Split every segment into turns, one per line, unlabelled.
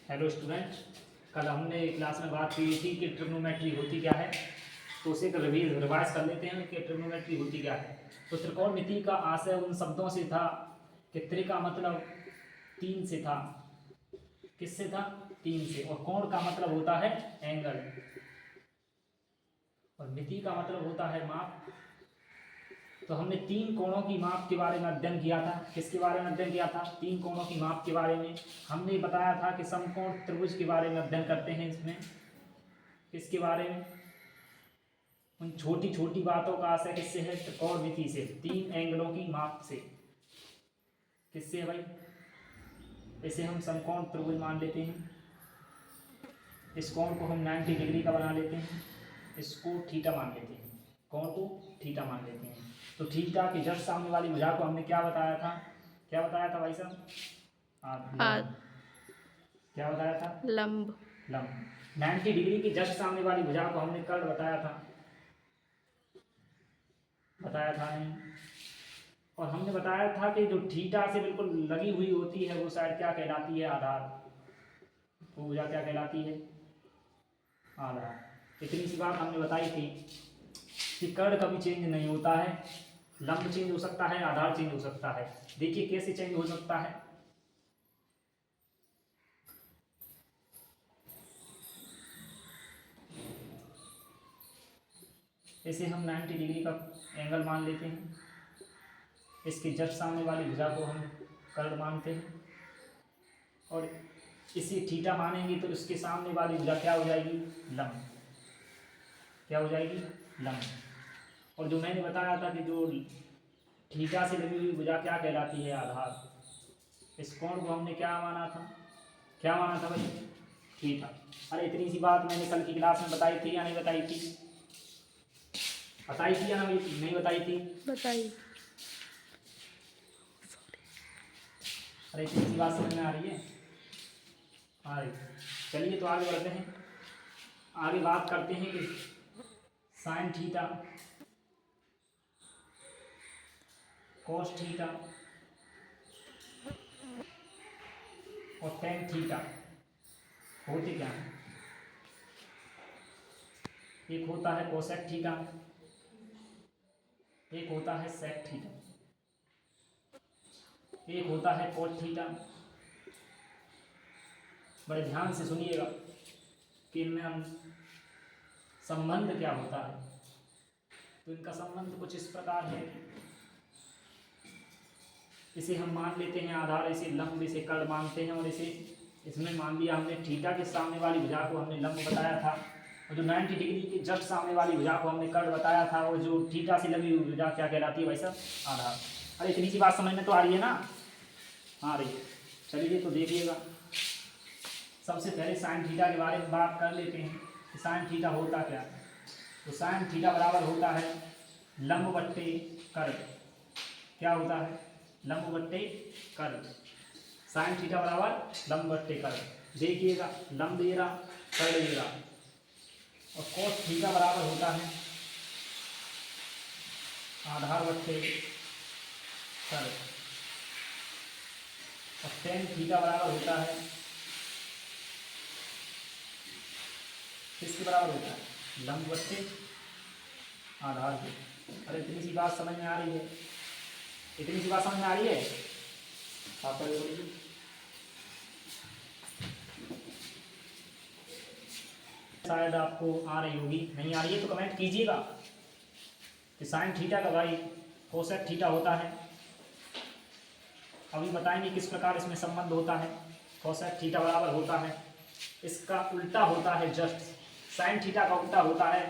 Hello student, कल हमने class में बात की थी कि ट्रिग्नोमेट्री होती क्या है। तो उसे एक रिवाइज कर लेते हैं कि ट्रिग्नोमेट्री होती क्या है। तो त्रिकोणमिति का आशय उन शब्दों से था कि त्रि का मतलब तीन से था। किससे था? तीन से। और कोण का मतलब होता है एंगल, और मिति का मतलब होता है माप। तो हमने तीन कोणों की माप के बारे में अध्ययन किया था। किसके बारे में अध्ययन किया था? तीन कोणों की माप के बारे में। हमने बताया था कि समकोण त्रिभुज के बारे में अध्ययन करते हैं इसमें। किसके बारे में? उन छोटी छोटी बातों का आशय किससे है? त्रिकोणमिति से, तीन एंगलों की माप से। किससे है भाई? इसे हम समकोण त्रिभुज मान लेते हैं। इस कोण को हम 90 डिग्री का बना लेते हैं। इसको थीटा मान लेते हैं। कोण को थीटा मान लेते हैं। तो थीटा की जस्ट सामने वाली भुजा को हमने क्या बताया था? क्या बताया था भाई साहब? लंब। क्या बताया था?
लंब।
लंब। 90 डिग्री की जस्ट सामने वाली भुजा को हमने कर्ण बताया था। बताया था नहीं? और हमने बताया था कि जो थीटा से बिल्कुल लगी हुई होती है वो साइड क्या कहलाती है? आधार। वो भुजा क्या कहलाती है? आधार। इतनी सी बात हमने बताई थी कि कर्ण कभी चेंज नहीं होता है। लंब चेंज हो सकता है, आधार चेंज हो सकता है। देखिए कैसे चेंज हो सकता है। इसे हम 90 डिग्री का एंगल मान लेते हैं। इसके जस्ट सामने वाली भुजा को हम कर्ण मानते हैं, और इसे थीटा मानेंगे तो इसके सामने वाली भुजा क्या हो जाएगी? लंब। क्या हो जाएगी? लंब। और जो मैंने बताया था कि जो थीटा से लगी हुई भुजा क्या कहलाती है? आधार। इस कोण को हमने क्या माना था? क्या माना था भाई? थीटा। अरे इतनी सी बात मैंने कल की क्लास में बताई थी या नहीं बताई थी? बताई थी या नहीं बताई थी?
बताइए।
अरे इतनी सी बात समझ में आ रही है? आ रही। चलिए तो आगे बढ़ते हैं। आगे बात करते हैं कि साइन थीटा, कोस थीटा और टेन थीटा होते क्या हैं? एक होता है कोसेक थीटा, एक होता है सेक थीटा, एक होता है कोट थीटा। बड़े ध्यान से सुनिएगा कि इनमें हम संबंध क्या होता है। तो इनका संबंध कुछ इस प्रकार है। इसे हम मान लेते हैं आधार, इसे लंब, इसे कर्ण मानते हैं, और इसे इसमें मान लिया हमने थीटा के सामने वाली भुजा को हमने लंब बताया था, और जो 90 डिग्री के जस्ट सामने वाली भुजा को हमने कर्ण बताया था, और जो थीटा से लगी हुई भुजा क्या कहलाती है भाई साहब? आधार। अरे इतनी सी बात समझ में तो आ रही है ना? हाँ रही। चलिए तो देखिएगा। सबसे पहले साइन थीटा के बारे में बात कर लेते हैं कि साइन थीटा होता क्या है। तो साइन थीटा बराबर होता है लंब बट्टे कर्ण। क्या होता है? लंब बट्टे कर्ण। साइन थीटा बराबर लंब बट्टे कर्ण। देखिएगा, लंब दे रहा, कर्ण दे रहा। और कोस थीटा बराबर होता है आधार बट्टे कर्ण। और टेन थीटा बराबर होता है, किसके बराबर होता है? लंब बट्टे आधार के। अरे इतनी सी बात समझ में आ रही है? इतनी सी बात समझ में आ रही है? आप पहले बोलिए। शायद आपको आ रही होगी, नहीं आ रही है तो कमेंट कीजिएगा कि साइन थीटा का भाई कोसेक थीटा होता है। अभी बताएंगे किस प्रकार इसमें संबंध होता है। कोसेक थीटा बराबर होता है, इसका उल्टा होता है जस्ट। साइन थीटा का उल्टा होता है,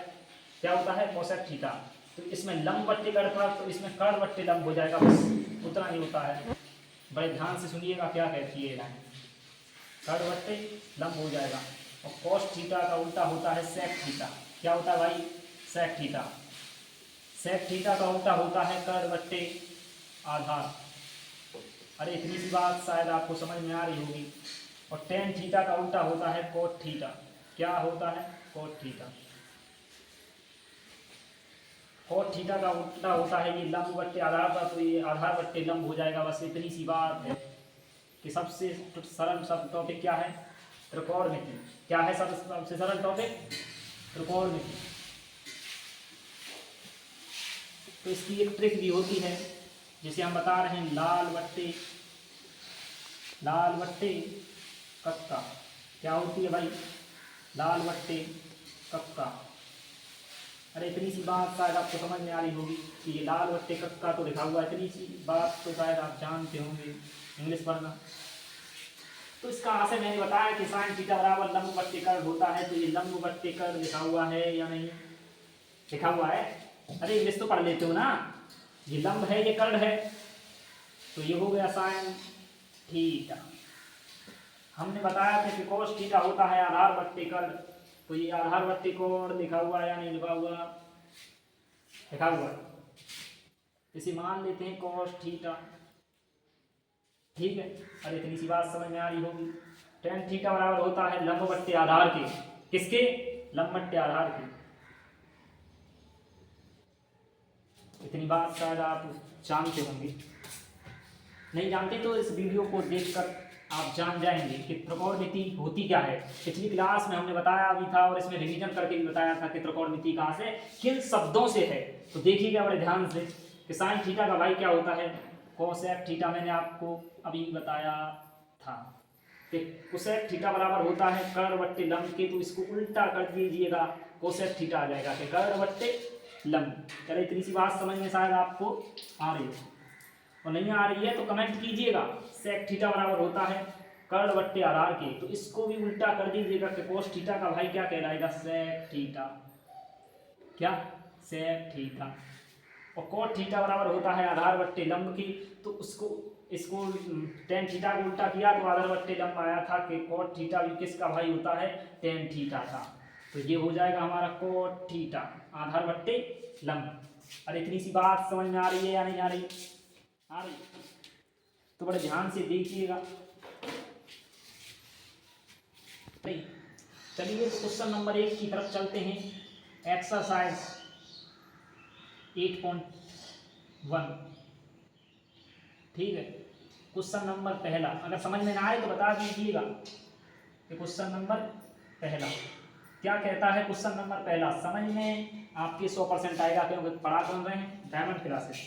क्या होता है? Cosec theta. तो इसमें लंब बट्टे कर्ण था, तो इसमें कर्ण बट्टे लंब हो जाएगा, बस उतना ही होता है। बड़े ध्यान से सुनिएगा क्या कहती है लाइन। कर्ण बट्टे लंब हो जाएगा। और कोस थीटा का उल्टा होता है सेक थीटा। क्या होता है भाई? Sec theta. सेक थीटा का उल्टा होता है कर्ण बट्टे आधार। अरे इतनी सी बात शायद आपको समझ में आ रही होगी। और टेन थीटा का उल्टा होता है कोट थीटा। क्या होता है? Cot theta. कोट थीटा का उल्टा होता है ये लंब बट्टे आधार का, तो ये आधार बट्टे लंब हो जाएगा। बस इतनी सी बात है कि सबसे सरल सब टॉपिक क्या है? त्रिकोणमिति। क्या है सबसे सरल टॉपिक? त्रिकोणमिति। तो इसकी एक ट्रिक भी होती है जिसे हम बता रहे हैं, लाल बट्टे कक्का। क्या होती है भाई? लाल बट्टे कक्का। अरे इतनी सी बात शायद आपको समझ में आ रही होगी कि ये लाल बट्टे कक्का तो लिखा हुआ है, इतनी सी बात तो शायद आप जानते होंगे इंग्लिश पढ़ना। तो इसका आशय मैंने बताया कि साइन थीटा बराबर लंब बट्टे कर्ण होता है। तो ये लंब बट्टे कर्ण लिखा हुआ है या नहीं लिखा हुआ है? अरे इंग्लिश तो पढ़ लेते हो ना। ये लंब है, ये कर्ण है, तो ये हो गया साइन थीटा। हमने बताया था कि कोस थीटा होता है आधार बट्टे कर्ण। तो ये आधार बट्टे कोण लिखा हुआ है या नहीं लिखा हुआ? लिखा हुआ। इसे मान लेते हैं कोस थीटा। ठीक है, अरे इतनी सी बात समझ में आ रही होगी। टेन थीटा बराबर होता है लंब बट्टे आधार के। किसके? लंब बट्टे आधार के। इतनी बात शायद आप जानते होंगे, नहीं जानते तो इस वीडियो को देखकर आप जान जाएंगे कि त्रिकोणमिति होती क्या है। पिछली क्लास में हमने बताया भी था और इसमें रिवीजन करके भी बताया था कि त्रिकोणमिति कहाँ से, किन शब्दों से है। तो देखिएगा बड़े ध्यान से कि साइन थीटा का भाई क्या होता है? Cosec theta. मैंने आपको अभी बताया था कि कोसेक थीटा बराबर होता है कर्ण बट्टे लंब के। तो इसको उल्टा कर दीजिएगा, कोसेक थीटा आ जाएगा कि कर्ण बट्टे लंब। चलो इतनी सी बात समझ में शायद आपको आ रही है, और नहीं आ रही है तो कमेंट कीजिएगा। सेक थीटा बराबर होता है कर्ण बट्टे आधार के। तो इसको भी उल्टा कर दीजिएगा कि कोस थीटा का भाई क्या कहलाएगा? Sec theta. क्या? Sec theta. और कोट थीटा बराबर होता है आधार बट्टे लंब की। तो इसको टेन थीटा को उल्टा किया तो आधार बट्टे लंब आया था कि कोट थीटा भी किसका भाई होता है? टेन थीटा था। तो ये हो जाएगा हमारा कोट थीटा आधार बट्टे लंब। अरे इतनी सी बात समझ में आ रही है या नहीं आ रही? आ रही। तो बड़े ध्यान से देखिएगा। चलिए तो क्वेश्चन नंबर 1 की तरफ चलते हैं। एक्सरसाइज 8.1। ठीक है, क्वेश्चन नंबर पहला। अगर समझ में ना आए तो बता दीजिएगा कि क्वेश्चन नंबर पहला क्या कहता है। क्वेश्चन नंबर पहला समझ में आपके 100% आएगा क्योंकि पढ़ा कर रहे हैं डायमंड क्लासेस।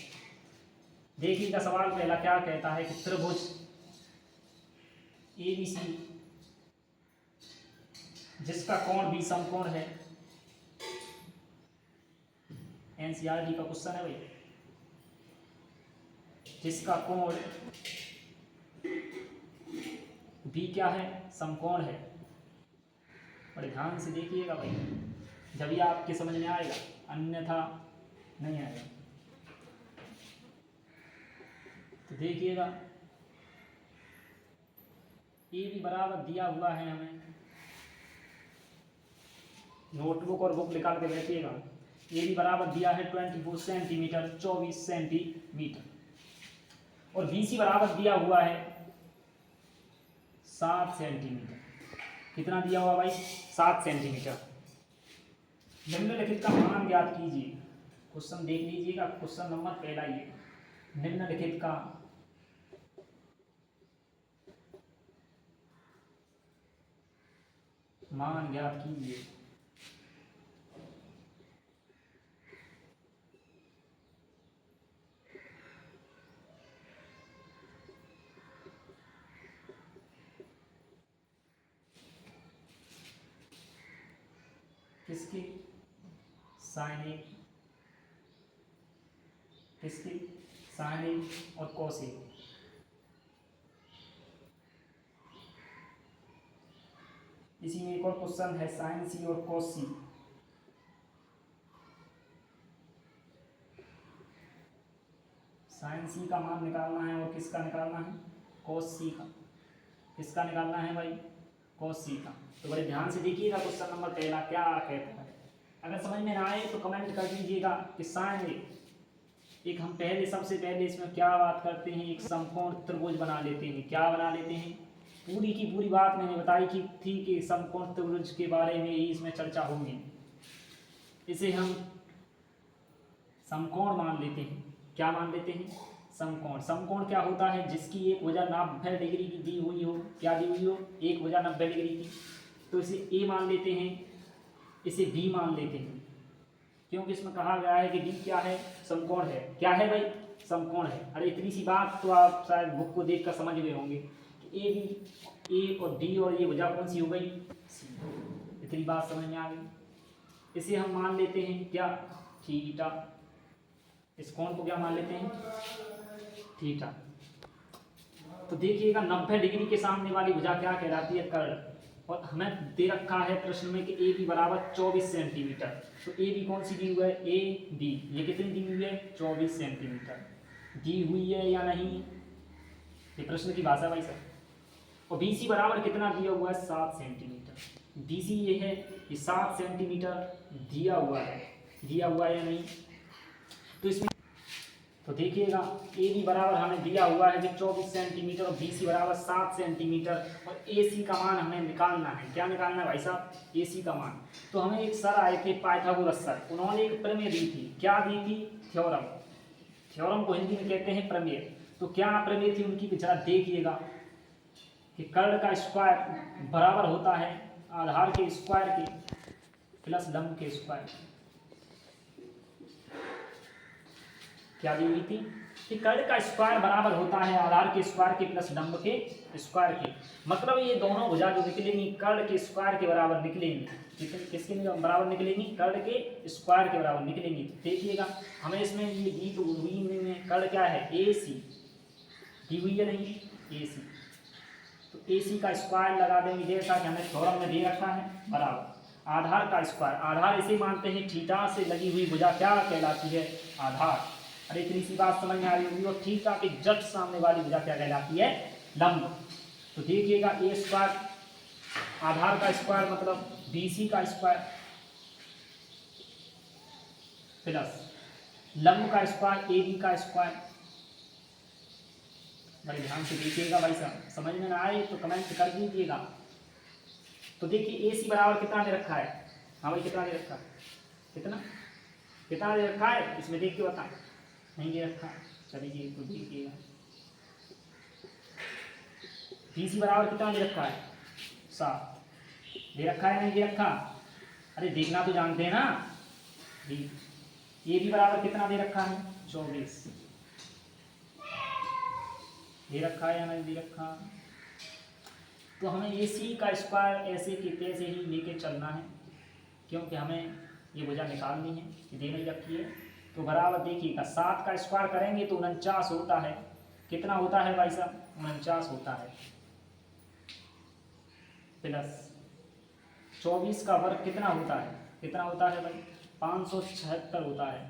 देखिएगा सवाल पहला क्या कहता है कि त्रिभुज ABC जिसका कोण भी समकोण है। NCERT का क्वेश्चन है भाई। जिसका कोण भी क्या है? समकोण है। बड़े ध्यान से देखिएगा भाई, जब ये आपके समझ में आएगा, अन्यथा नहीं आएगा। तो देखिएगा ये भी बराबर दिया हुआ है हमें। नोटबुक और बुक निकाल के बैठिएगा। ये भी बराबर दिया है 24 सेंटीमीटर, 24 सेंटीमीटर। और BC बराबर दिया हुआ है 7 सेंटीमीटर। कितना दिया हुआ भाई? 7 सेंटीमीटर। निम्नलिखित का मान ज्ञात कीजिए। क्वेश्चन देख लीजिएगा, क्वेश्चन नंबर पहला ये। निम्नलिखित का मान ज्ञात कीजिए। किसकी? साइन ए, किसकी? साइन ए और कॉस ए। इसी में एक और क्वेश्चन है साइन सी और कॉस सी। साइन सी का मान निकालना है और किसका निकालना है? कॉस सी का। किसका निकालना है भाई? कॉस सी का। तो बड़े ध्यान से देखिएगा क्वेश्चन नंबर पहला क्या कहता है। अगर समझ में ना आए तो कमेंट कर दीजिएगा कि साइन एक हम सबसे पहले इसमें क्या बात करते हैं, एक समकोण त्रिभुज बना लेते हैं। क्या बना लेते हैं? पूरी की पूरी बात मैंने बताई थी कि समकोण त्रिभुज के बारे में ही इसमें चर्चा होगी। इसे हम समकोण मान लेते हैं। क्या मान लेते हैं? समकोण। समकोण क्या होता है? जिसकी एक भुजा 90 डिग्री की दी हुई हो। क्या दी हुई हो? एक भुजा 90 डिग्री की। तो इसे ए मान लेते हैं, इसे बी मान लेते हैं, क्योंकि इसमें कहा गया है कि बी क्या है? समकोण है। क्या है भाई? समकोण है। अरे इतनी सी बात तो आप शायद बुक को देखकर समझ गए होंगे कि ए बी, ए और डी और ये भुजा कौन सी हो गई? सी। इतनी बात समझ में आ गई। इसे हम मान लेते हैं क्या? थीटा। इस कोण को क्या मान लेते हैं? थीटा। तो देखिएगा 90 डिग्री के सामने वाली भुजा क्या कहलाती है? कर्ण। और हमें दे रखा है प्रश्न में कि ए बी बराबर 24 सेंटीमीटर। तो ए बी कौन सी दी हुई है? ए बी ये कितनी दी हुई है? 24 सेंटीमीटर दी हुई है या नहीं? ये प्रश्न की भाषा भाई साहब। और बी सी बराबर कितना दिया हुआ है? 7 सेंटीमीटर। बी सी ये है, ये 7 सेंटीमीटर दिया हुआ है। दिया हुआ है या नहीं? तो इसमें तो देखिएगा ए बी बराबर हमें दिया हुआ है कि 24 सेंटीमीटर और बी सी बराबर 7 सेंटीमीटर और ए सी का मान हमें निकालना है। क्या निकालना है भाई साहब? ए सी का मान। तो हमें एक सर आए थे पाइथागोरस सर, उन्होंने एक प्रमेय दी थी। क्या दी थी? थ्योरम। थ्योरम को हिंदी में कहते हैं प्रमेय। तो क्या प्रमेय थी उनकी? जरा देखिएगा कि कर्ण का स्क्वायर बराबर होता है आधार के स्क्वायर के प्लस लंब के स्क्वायर। क्या दी हुई थी? कि कर्ण का स्क्वायर बराबर होता है आधार के स्क्वायर के प्लस लंब के स्क्वायर के। मतलब ये दोनों भुजा जो निकलेंगी कर्ण के स्क्वायर के बराबर निकलेंगी। किसके बराबर निकलेंगी? कर्ण के स्क्वायर के बराबर निकलेंगी। देखिएगा हमें इसमें ये दी तो हुई में कर्ण क्या है? ए सी दी हुई है नहीं? ए सी। तो ए सी का स्क्वायर लगा देंगे जैसा कि हमें थ्योरम में दे रखा है बराबर आधार का स्क्वायर। आधार इसे मानते हैं थीटा से लगी हुई भुजा क्या कहलाती है? आधार। अरे इतनी सी बात समझ में आ रही होगी। और थीटा के जस्ट सामने वाली भुजा क्या कहलाती है? लंब। तो देखिएगा ए स्क्वायर आधार का स्क्वायर मतलब बी सी का स्क्वायर प्लस लंब का स्क्वायर ए बी का स्क्वायर। बड़े ध्यान से देखिएगा भाई साहब, समझ में ना आए तो कमेंट कर दीजिएगा। तो देखिए ए सी बराबर कितना दे रखा है? हाँ भाई कितना दे रखा है? कितना कितना दे रखा है? इसमें देख के बता। नहीं दे रखा। चलिए तो देखिएगा बी सी बराबर कितना दे रखा है? 7 दे रखा है नहीं दे रखा? अरे देखना तो जानते हैं ना। बी ए बी बराबर कितना दे रखा है? 24 दे रखा है या नहीं दे रखा? तो हमें ए सी का स्क्वायर ऐसे के तैसे ही लेके चलना है, क्योंकि हमें ये भुजा निकालनी है। ये दे नहीं रखी है तो बराबर देखिएगा 7 का स्क्वायर करेंगे तो 49 होता है। कितना होता है भाई साहब? 49 होता है प्लस 24 का वर्ग कितना होता है? कितना होता है भाई? 576 होता है।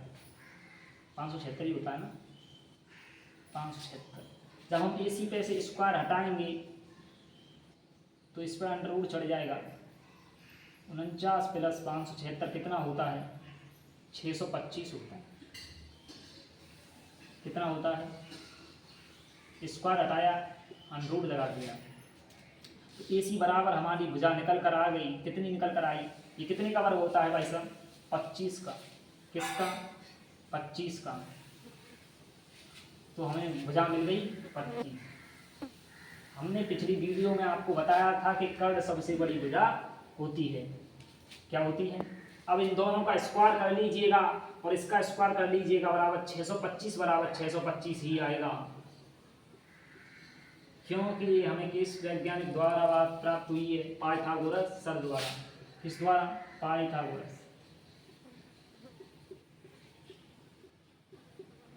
576 ही होता है ना? 576। जब हम ए सी पे से स्क्वायर हटाएंगे तो इस पर अंडर रूट चढ़ जाएगा। 49 प्लस 576 कितना होता है? 625 होता है। कितना होता है? स्क्वायर हटाया अंडर रूट लगा दिया तो ए सी बराबर हमारी भुजा निकल कर आ गई। कितनी निकल कर आई? ये कितने का वर्ग होता है भाई साहब? 25 का। किसका? 25 का। तो हमें भुजा मिल गई 25। हमने पिछली वीडियो में आपको बताया था कि कर्ण सबसे बड़ी भुजा होती है। क्या होती है? अब इन दोनों का स्क्वायर कर लीजिएगा और इसका स्क्वायर कर लीजिएगा बराबर 625 बराबर 625 ही आएगा, क्योंकि हमें किस वैज्ञानिक द्वारा बात प्राप्त हुई है? पाइथागोरस सर द्वारा। किस द्वारा? पाइथागोरस।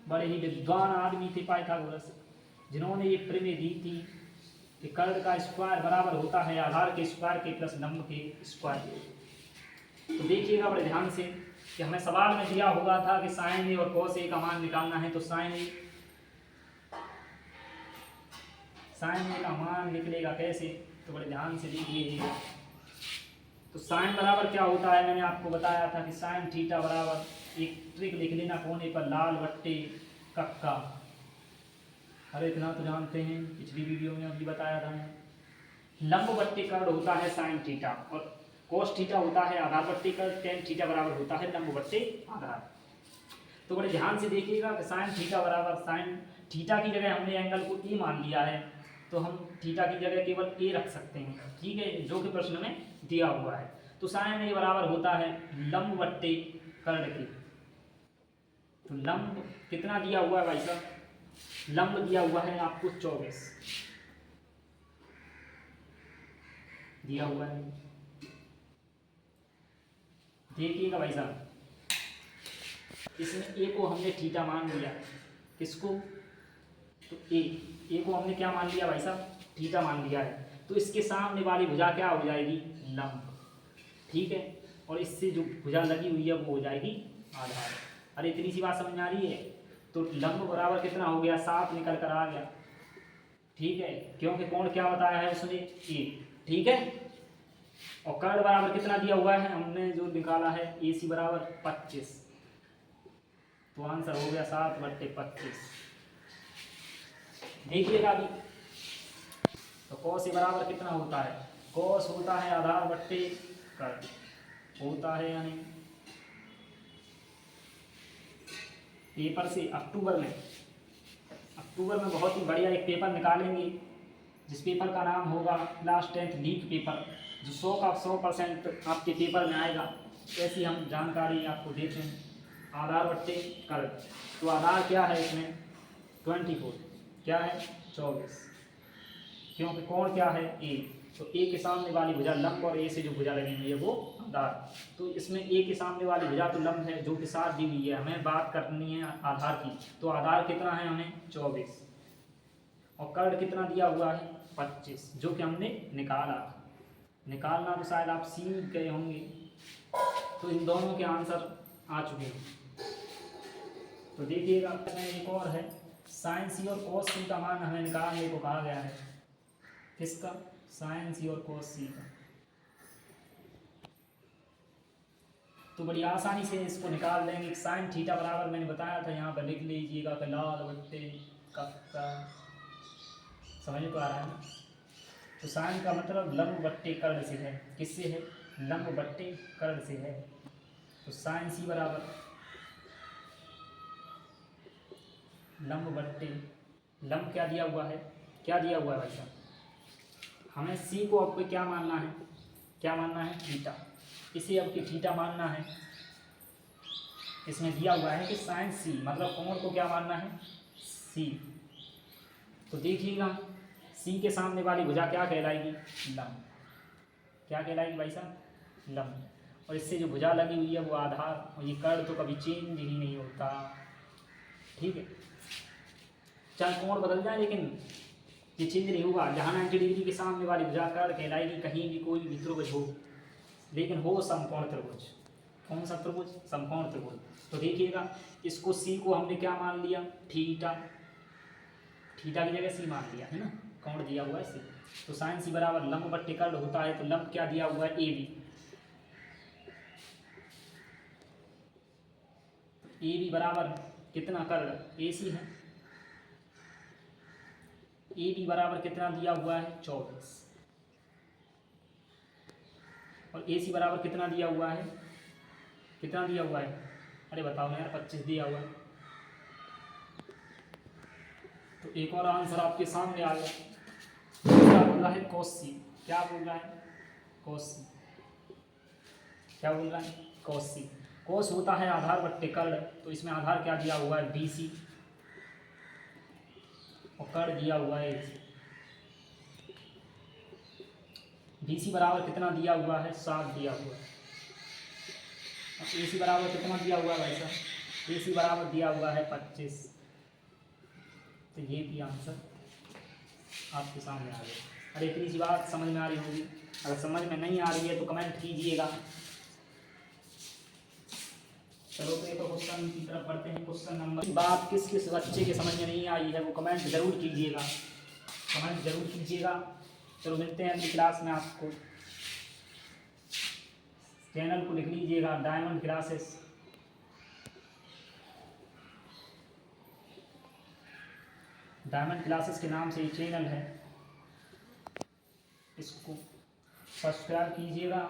बड़े ही विद्वान आदमी थे पाइथागोरस, जिन्होंने ये प्रमेय दी थी कि कर्ण का स्क्वायर बराबर होता है आधार के स्क्वायर के प्लस लंब के स्क्वायर के। तो देखिएगा बड़े ध्यान से कि हमें सवाल में दिया हुआ था कि साइन ए और कॉस ए का मान निकालना है। तो साइन ए का मान निकलेगा कैसे? तो बड़े ध्यान से देखिए। तो साइन बराबर क्या होता है? मैंने आपको बताया था कि साइन थीटा बराबर एक ट्रिक लिख लेना कोने पर लाल बट्टे कक्का। अरे इतना तो जानते हैं, पिछली वीडियो में अभी बताया था। लंब बट्टे कर्ण होता है साइन थीटा और कोस थीटा होता है आधार बट्टे कर्ण। टेन थीटा बराबर होता है लंब बट्टे आधार। तो बड़े ध्यान से देखिएगा कि साइन थीटा बराबर साइन थीटा की जगह हमने एंगल को ए मान लिया है, तो हम थीटा की जगह केवल ए रख सकते हैं, ठीक है, जो कि प्रश्न में दिया हुआ है। तो साइन ए बराबर होता है लंब बट्टे कर्ण के। तो लंब कितना दिया हुआ है भाई साहब, लंब दिया हुआ है आपको 24 दिया हुआ है। देखिएगा भाई साहब, इसमें ए को हमने थीटा मान लिया, किसको, तो ए को हमने क्या मान लिया भाई साहब, थीटा मान लिया है। तो इसके सामने वाली भुजा क्या हो जाएगी, लंब, ठीक है, और इससे जो भुजा लगी हुई है वो हो जाएगी आधार। अरे इतनी सी बात समझ में आ रही है। तो लंब बराबर कितना हो गया, 7 निकल कर आ गया, ठीक है, क्योंकि कोण क्या बताया है उसने, ए, ठीक है। और कर्ण बराबर कितना दिया हुआ है, हमने जो निकाला है ए सी बराबर 25, तो आंसर हो गया 7/25। देखिएगा अभी, तो कॉस ए बराबर कितना होता है, कॉस होता है आधार बट्टे कर्ण होता है, यानी पेपर से अक्टूबर में बहुत ही बढ़िया एक पेपर निकालेंगे, जिस पेपर का नाम होगा क्लास 10th लीग पेपर, जो 100 का 100% आपके पेपर में आएगा। ऐसी हम जानकारी आपको देते हैं। आधार बट्टे कर्ण, तो आधार क्या है इसमें 24, क्या है 24, क्योंकि कोण क्या है ए, तो ए के सामने वाली भुजा लंब और ए से जो भुजा लगी हुई है वो आधार। तो इसमें ए के सामने वाली भुजा तो लंब है जो कि 7 दी हुई है, हमें बात करनी है आधार की। तो आधार कितना है हमें 24, और कर्ण कितना दिया हुआ है 25, जो कि हमने निकालना तो शायद आप सीख गए होंगे। तो इन दोनों के आंसर आ चुके हैं। तो देखिएगा एक और है, साइन सी और कोस सी का मान हमें निकालने को कहा गया है, किसका, साइन सी और कोस सी का। तो बड़ी आसानी से इसको निकाल देंगे। साइन थीटा बराबर मैंने बताया था, यहाँ पर लिख लीजिएगा कि लाल बट्टे कप्ता, समझ में तो आ रहा है ना। तो साइन का मतलब लंब बट्टे कर्ण से है, किससे है, लंब बट्टे कर्ण से है। तो साइन सी बराबर लंब बट्टे, लंब क्या दिया हुआ है, भाई साहब, हमें सी को आपको क्या मानना है, थीटा, इसे अब की थीटा मानना है। इसमें दिया हुआ है कि साइन सी, मतलब कोण को क्या मानना है, सी। तो देखिएगा, सी के सामने वाली भुजा क्या कहलाएगी, लंब, क्या कहलाएगी भाई साहब, लंब, और इससे जो भुजा लगी हुई है वो आधार। और ये कर्ण तो कभी चेंज ही नहीं होता, ठीक है, चाहे कोण बदल जाए लेकिन ये चेंज नहीं होगा। जहाँ 90 डिग्री के सामने वाली भुजा कर्ण कहलाएगी, कहीं भी कोई भी त्रिभुज हो, लेकिन हो समकोण त्रिभुज। कौन सा त्रिभुज, समकोण त्रिभुज। तो देखिएगा, इसको सी को हमने क्या मान लिया, थीटा की जगह सी मान लिया है ना, कोण दिया हुआ है सी। तो साइन सी बराबर लंब बट्टे कर्ण होता है, तो लंब क्या दिया हुआ है, ए बी बराबर कितना, कर्ण ए सी है, ए बी बराबर कितना दिया हुआ है 24, और ए सी बराबर कितना दिया हुआ है, अरे बताओ ना यार, 25 दिया हुआ है। तो एक और आंसर आपके सामने आ गया, क्या बोल रहा है, कोस सी, क्या बोल रहा है, कोस सी, क्या बोल रहा है, कोस सी। कोस होता है आधार बट्टे कर्ण, तो इसमें आधार क्या दिया हुआ है, बी सी, और कर्ण दिया हुआ है ए सी। बी सी बराबर कितना दिया हुआ है, 7 दिया हुआ है, और ए सी बराबर कितना दिया हुआ है भाई साहब, ए सी बराबर दिया हुआ है 25। तो ये भी आंसर आपके सामने आ गया। अरे इतनी सी बात समझ में आ रही होगी, अगर समझ में नहीं आ रही है तो कमेंट कीजिएगा। चलो तो एक क्वेश्चन की तरफ बढ़ते हैं। क्वेश्चन नंबर, बात किस किस बच्चे के समझ में नहीं आई है वो कमेंट जरूर कीजिएगा, चलो मिलते हैं अगली क्लास में। आपको चैनल को लिख लीजिएगा डायमंड क्लासेस, के नाम से ये चैनल है, इसको सब्सक्राइब कीजिएगा,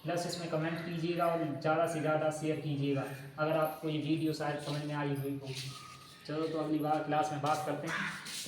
प्लस इसमें कमेंट कीजिएगा और ज़्यादा से ज़्यादा शेयर कीजिएगा अगर आपको ये वीडियो शायद समझ में आई हुई होगी। चलो तो अगली बार क्लास में बात करते हैं।